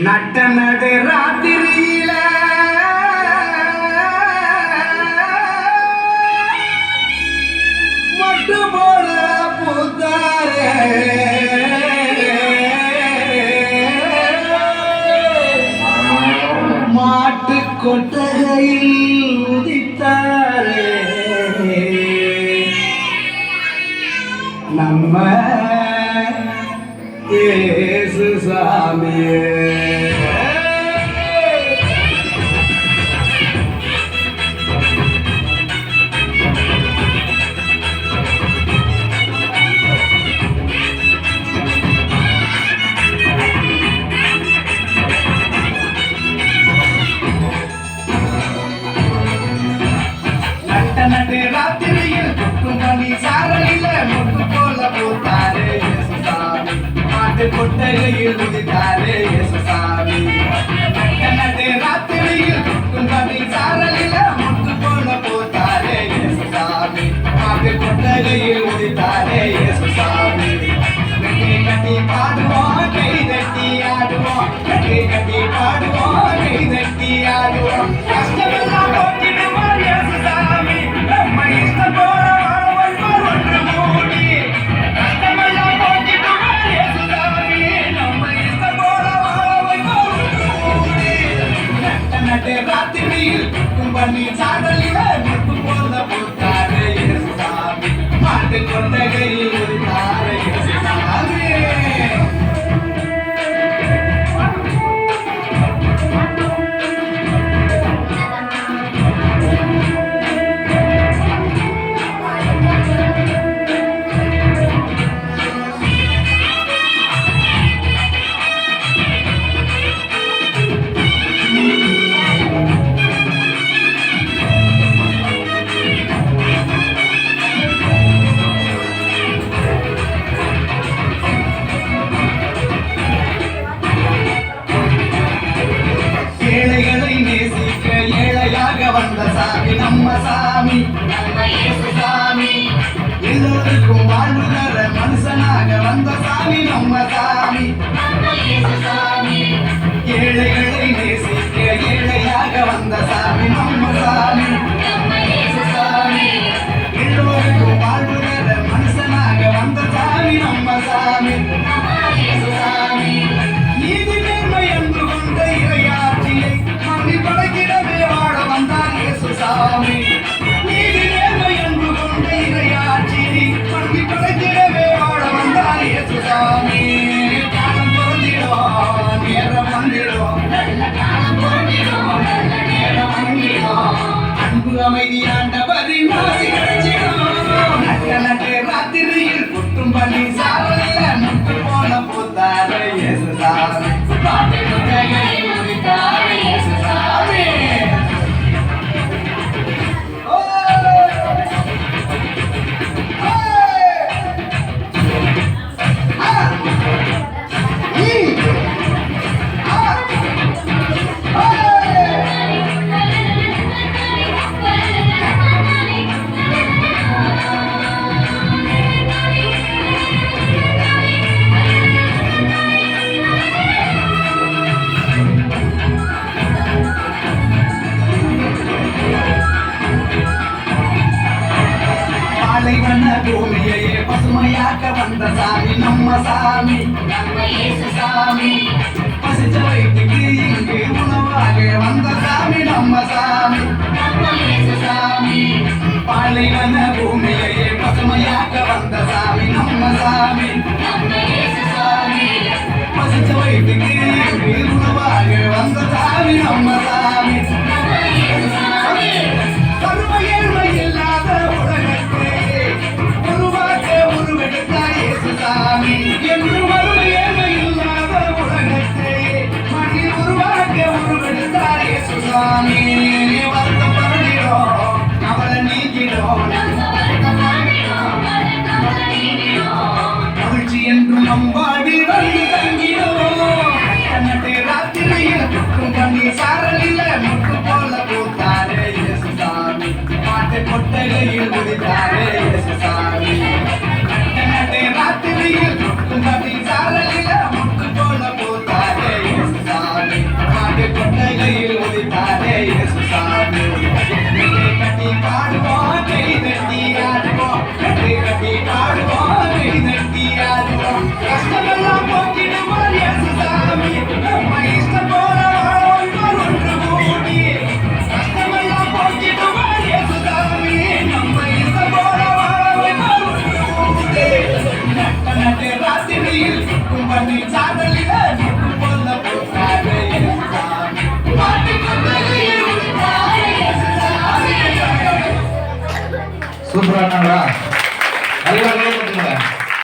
நட்ட நடு ராத்திரியில மட்டு போல பூத்தாரே மாட்டு கொட்டகையில் உதித்தாரே நம்ம இயேசு சாமியே. நட்ட நட்டு ராத்திரியில் கொட்டும் பனி சாரலில முட்டு போல போத்தாரே இயேசு சாமி. மாட்டு கொட்டகையில் உதித்தாரே இயேசு சாமி. நட்ட நட்டு ராத்திரியில் கொட்டும் பனி சாரலில முட்டு போல போத்தாரே இயேசு சாமி. மாட்டு கொட்டகையில் உதித்தாரே இயேசு சாமி. கட்டி கட்டி பாடுவோம் கை தட்டி ஆடுவோம், கட்டி கட்டி பாடுவோம் கை தட்டி ஆடுவோம். கஷ்டமெல்லாம் போக்கிடுவார் இயேசு சாமி. நம்ம இஷ்டம் போல வாழ்வோம் ஒன்று மூடி. கஷ்டமெல்லாம் போக்கிடுவார் இயேசு சாமி. நம்ம இஷ்டம் போல வாழ்வோம் ஒன்று மூடி. நட்ட நட்டு ராத்திரியில் கொட்டும் பனி சாரலில முட்டு போல போத்தாரே இயேசு சாமி. மாட்டு கொட்டகையில் உதித்தாரே இயேசு சாமி. ஏழைகளை நேசிக்க ஏழையாக வந்த சாமி நம்ம சாமி. நம்ம இயேசு சாமி. எல்லோருக்கும் வாழ்வு தர மனுஷனாக வந்த சாமி நம்ம சாமி. நம்ம இயேசு சாமி. ஏழைகளை நேசிக்க ஏழையாக வந்த சாமி நம்ம சாமி. நம்ம இயேசு சாமி. எல்லோருக்கும் வாழ்வு தர மனுஷனாக வந்த சாமி நம்ம சாமி. நம்ம இயேசு சாமி. நீதி நேர்மை என்று கொண்ட இறையாட்சியை மண்ணி படைக்கிடவே வாழ வந்தார் இயேசு சாமி. நீதி நேர்மை என்று கொண்ட இறையாட்சியை மண்ணி படைக்கிடவே வாழ வந்தார் இயேசு சாமி. காலம் பொருந்திடும் நேரம் வந்திடும், நல்ல காலம் பொருந்திடும் நல்ல நேரம் வந்திடும். அன்பு அமைதி ஆண்டவரின் ஆசி கிடைச்சிடும். நட்ட நட்டு ராத்திரியில் கொட்டும் பனி சாரலில முட்டு போல போத்தாரே இயேசு சாமி. மாட்டு கொட்டகையில் உதித்தாரே இயேசு சாமி. பாலைவன பூமியையே பசுமையாக்க வந்த சாமி நம்ம சாமி. நம்ம இயேசு சாமி. பசிச்ச வயிற்றுக்கு இங்கு உணவாக வந்த சாமி நம்ம சாமி. நம்ம இயேசு சாமி. பாலைவன பூமியையே பசுமையாக்க வந்த சாமி நம்ம சாமி. நம்ம இயேசு சாமி. பசிச்ச வயிற்றுக்கு இங்கு உணவாக வந்த சாமி நம்ம சாமி. நம்ம இயேசு சாமி. கருமை ஏழ்மை இல்லாத உலகத்தை உருவாக்க உருவெடுத்தார் இயேசு சாமி. என்று வறுமை ஏழ்மை இல்லாத உலகத்தை மண்ணில் உருவாக்க உருவெடுத்தார் இயேசு சாமி. வருத்தம் பரவிடும் அவளை நீக்கிடும், மகிழ்ச்சி என்றும் நம்பாடி வந்து தங்கிடும். நட்டு ராத்திரியில் கொட்டும் பனி சாரலில முட்டு போல போத்தாரே இயேசு சாமி. மாட்டு கொட்டகையில் உதித்தாரே இயேசு சாமி. நட்டு ராத்திரியில் கொட்டும் பனி சாரலில முட்டு போல போத்தாரே இயேசு சாமி. சூப்பரா இருந்தாங்களா?